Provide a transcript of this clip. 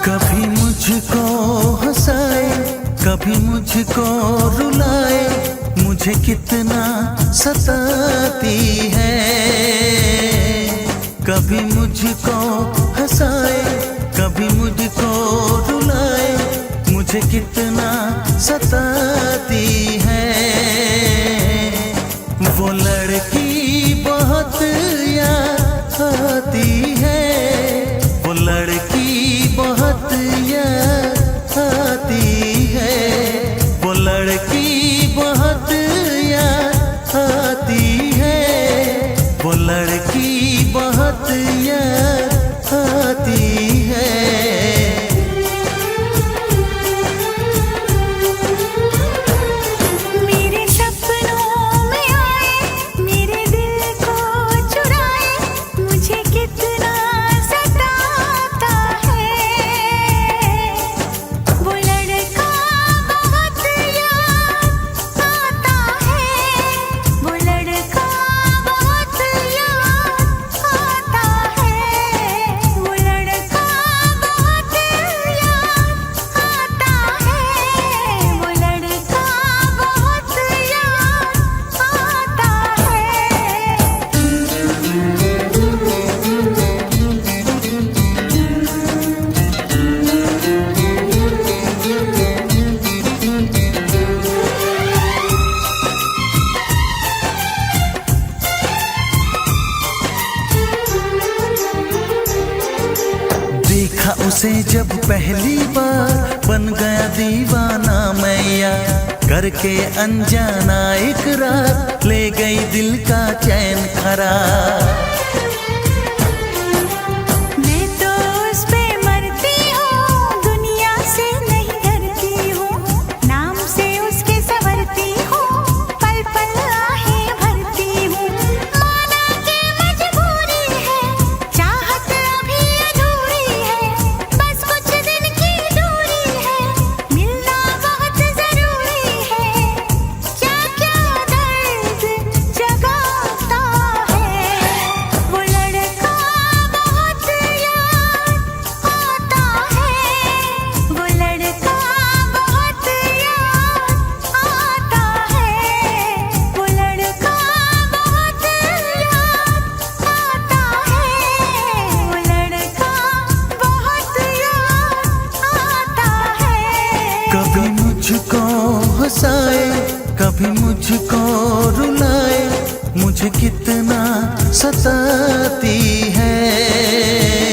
कभी मुझको हंसाए, कभी मुझको रुलाए, मुझे कितना सताती है। कभी मुझको हंसाए, कभी मुझको रुलाए, मुझे कितना सताती है। वो लड़की बहुत याद आती है, वो लड़की बहुत याद आती है, वो लड़की बहुत याद आती है, वो लड़की बहुत याद आती है। देखा उसे जब पहली बार, बन गया दीवाना मैया, करके अनजाना इकरार, ले गई दिल का चैन करार। कभी मुझको हंसाए, कभी मुझको रुलाए, मुझे कितना सताती है।